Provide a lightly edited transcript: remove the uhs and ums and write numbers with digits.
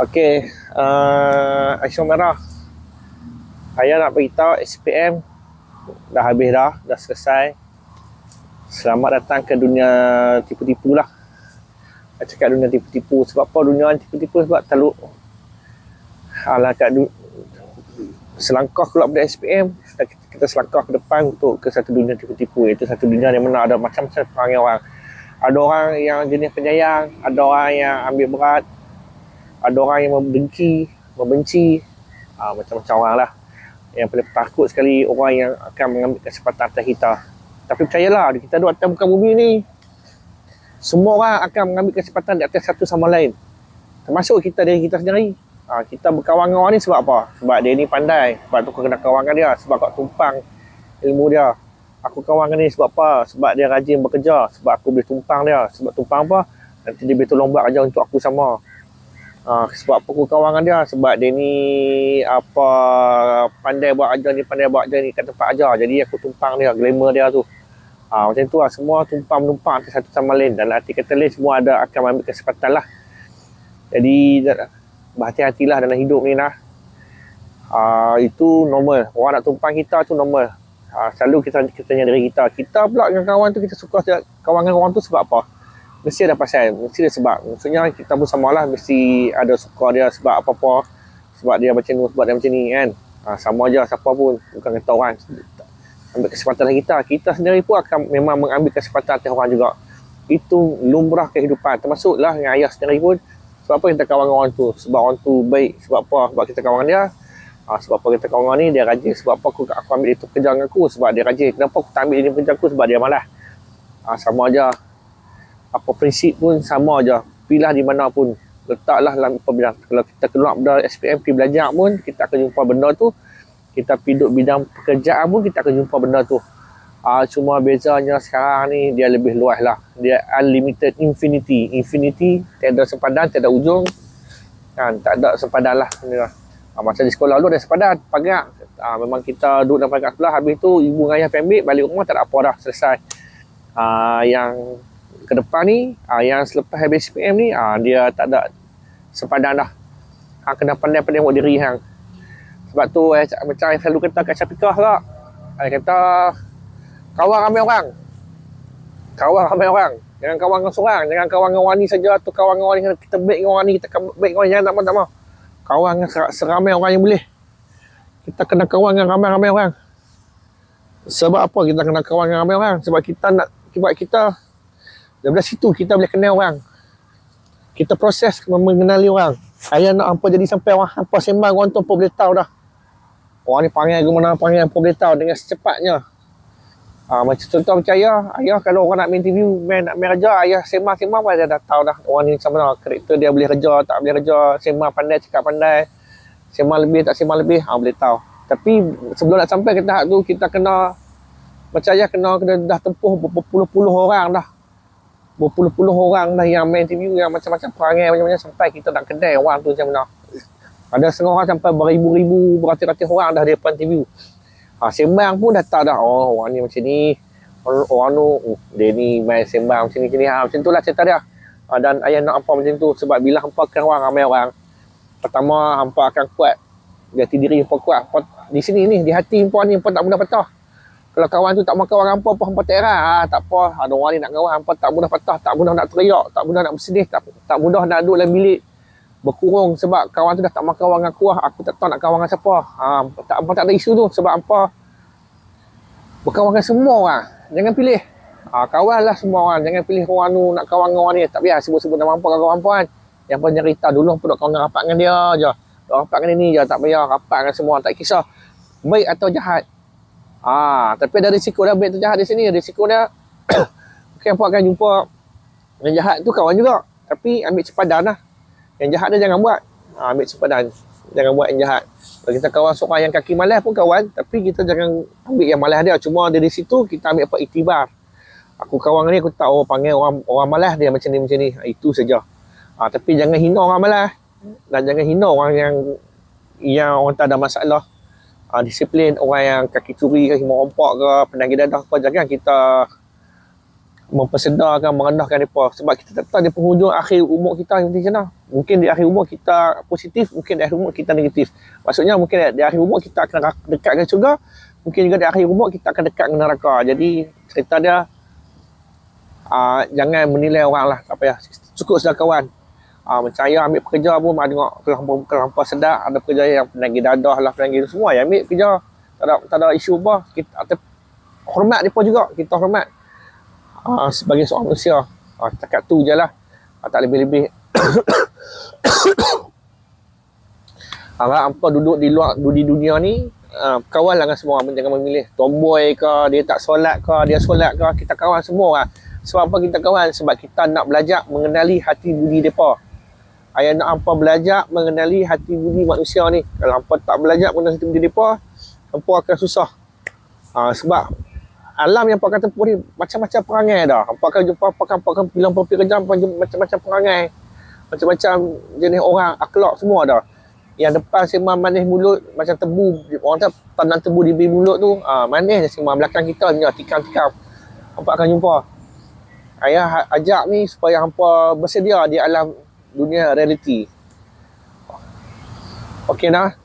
Okey, Aisyah Merah. Saya nak beritahu SPM dah habis dah selesai. Selamat datang ke dunia tipu-tipu lah. Saya cakap dunia tipu-tipu sebab apa dunia tipu-tipu? Sebab terlalu selangkah keluar dari SPM, kita selangkah ke depan untuk ke satu dunia tipu-tipu, iaitu satu dunia yang mana ada macam-macam perangai orang. Ada orang yang jenis penyayang, ada orang yang ambil berat, ada orang yang membenci, macam-macam orang lah. Yang paling takut sekali orang yang akan mengambil kesempatan atas kita. Tapi percayalah, kita duduk atas muka bumi ni, semua orang akan mengambil kesempatan di atas satu sama lain, termasuk diri kita sendiri. Kita berkawan dengan orang ni sebab apa? Sebab dia ni pandai, sebab tu kau kena kawan dengan dia, sebab kau tumpang ilmu dia. Aku kawan dengan dia sebab apa? Sebab dia rajin bekerja, sebab aku boleh tumpang dia. Sebab tumpang apa? Nanti dia boleh tolong buat kerja untuk aku sama. Sebab apa aku kawan dengan dia? Sebab dia ni pandai buat kerja ni kat tempat kerja. Jadi aku tumpang dia, glamour dia tu. Macam tu lah, semua tumpang-menumpang satu sama lain. Dalam arti kata lain, semua akan mengambil kesempatan lah. Jadi berhati-hatilah dalam hidup ni lah. Itu normal. Orang nak tumpang kita tu normal. Selalu kita diri kita. Kita pula dengan kawan tu, kita suka kawan dengan orang tu sebab apa? Mesti ada pasal, mesti ada sebab. Maksudnya kita pun samalah, mesti ada suka dia sebab apa-apa. Sebab dia macam ni, sebab dia macam ni kan. Sama aja siapa pun, bukan kata orang ambil kesempatan dari kita. Kita sendiri pun akan memang mengambil kesempatan atas orang juga. Itu lumrah kehidupan. Termasuklah dengan ayah sendiri pun. Sebab apa kita kawan dengan orang tu? Sebab orang tu baik. Sebab apa? Sebab kita kawan dengan dia. Sebab apa kita kawan dengan ni? Dia rajin. Sebab apa aku ambil dia tu kerja dengan aku? Sebab dia rajin. Kenapa aku tak ambil dia kerja aku? Sebab dia malas. Sama aja. Apa prinsip pun sama aja. Pilih di mana pun. Letaklah dalam bidang. Kalau kita keluar dari SPM pergi belajar pun, kita akan jumpa benda tu. Kita pergi duduk bidang pekerjaan pun, kita akan jumpa benda tu. Cuma bezanya sekarang ni dia lebih luas lah. Dia unlimited, infinity. Infinity, tiada sempadan, tiada ujung. Tak ada sempadan lah. Macam di sekolah dulu ada sempadan, pagak. Memang kita duduk dalam pagak sebelah, habis tu ibu dan ayah ambil, balik rumah tak ada apa dah, selesai. Yang ke depan ni, yang selepas habis SPM ni, dia tak ada sempadan dah. Kena pandai-pandai buat diri hang. Sebab tu macam yang selalu kata kat Syafiqah lah. Dia kata kawan ramai orang. Jangan kawan dengan seorang. Jangan kawan dengan orang ni saja. Tu kawan dengan orang ni, kita baik dengan orang ni, kita baik dengan orang ni. Jangan tak mau. Kawan dengan seramai orang yang boleh. Kita kena kawan dengan ramai-ramai orang. Sebab apa kita kena kawan dengan ramai orang? Sebab kita daripada situ kita boleh kenal orang. Kita proses mengenali orang. Ayah nak hampa jadi sampai orang hampa sembang orang tu hampa boleh tahu dah. Orang ni panggil ke mana, panggil hampa boleh tahu dengan secepatnya. Macam contoh percaya, ayah kalau orang nak interview, nak main kerja, ayah sembang pun dia dah tahu dah orang ni macam mana, karakter dia boleh kerja, tak boleh kerja, sembang pandai, cakap pandai, sembang lebih, tak sembang lebih, boleh tahu. Tapi sebelum nak sampai ke tahap tu, kita kena, macam ayah kena dah tempuh berpuluh-puluh orang dah. Berpuluh-puluh orang dah yang main interview, yang macam-macam perangai, macam-macam, sampai kita nak kedai orang tu macam mana. Ada setengah orang sampai beribu-ribu, beratus-ratus orang dah dia interview. Sembang pun dah tahu dah, orang ni macam ni, orang tu, dia ni main sembang macam ni, macam tu lah cerita dia. Dan ayah nak hampa macam tu, sebab bila hampa akan orang, ramai orang, pertama hampa akan kuat, jati diri hampa kuat. Di sini ni, di hati hampa ni, hampa tak mudah patah. Kalau kawan tu tak mau kawan hampa pun, hampa tak heran. Tak apa, ada orang ni nak kawan, hampa tak mudah patah, tak mudah nak teriak, tak mudah nak bersedih, tak mudah nak duduk dalam bilik berkurung sebab kawan tu dah tak mau kawan dengan aku tak tahu nak kawan dengan siapa. Hampa tak ada isu tu, sebab hampa berkawan dengan semua orang. Jangan pilih. Kawanlah semua orang, jangan pilih orang tu nak kawan dengan orang ni. Tak payah sebut-sebut nama hampa kawan hampa kan. Yang pun cerita dulu hampa nak kawan dengan rapat dengan dia je. Rapat dengan ni je, tak payah rapat dengan semua, tak kisah baik atau jahat. Tapi ada risiko dah baik atau jahat di sini. Risiko dia mungkin hampa akan jumpa yang jahat tu kawan juga, tapi ambil sepadan lah. Yang jahat dia jangan buat. Ambil sepadan, jangan buat yang jahat. Kalau kita kawan seorang yang kaki malas pun kawan, tapi kita jangan ambil yang malas dia. Cuma dari situ kita ambil apa iktibar. Aku kawan ni, aku tahu panggil orang malas dia macam ni. Itu saja. Tapi jangan hina orang malas, dan jangan hina orang yang orang tak ada masalah. Disiplin, orang yang kaki curi, kaki merompak ke, penagih dadah apa, jangan kita mempersedarkan, merendahkan mereka. Sebab kita tak tahu di penghujung akhir umur kita nanti macam mana. Mungkin di akhir umur kita positif, mungkin di akhir umur kita negatif. Maksudnya mungkin di akhir umur kita akan dekat ke syurga, mungkin juga di akhir umur kita akan dekat ke neraka. Jadi cerita dia jangan menilai orang lah, tak payah. Cukup sudah kawan. Macam saya ambil pekerja pun ada tengok kelampau sedap, ada pekerja yang penagi dadah lah, penagi semua yang ambil kerja. Tak ada isu apa. Kita hormat mereka juga, kita hormat. Sebagai seorang manusia, cakap tu je lah, tak lebih-lebih. Harap hampa duduk di luar di dunia ni, kawan lah dengan semua orang, jangan memilih tomboy ke, dia tak solat ke, dia solat ke, kita kawan semua lah. Sebab apa kita kawan? Sebab kita nak belajar mengenali hati budi mereka. Ayah nak hampa belajar mengenali hati budi manusia ni. Kalau hampa tak belajar mengenali hati budi mereka, hampa akan susah. Sebab alam yang hampa akan tempuh ni macam-macam perangai dah. Hampa akan jumpa, hampa akan bilang pekerja, hampa jumpa macam-macam perangai, macam-macam jenis orang, akhlak semua dah. Yang depan sembang manis mulut macam tebu, orang tak tanam tebu di bibir mulut tu, manis sembang belakang kita punya tikam-tikam. Hampa akan jumpa. Ayah ajak ni supaya hampa bersedia di alam dunia realiti. Okey dah.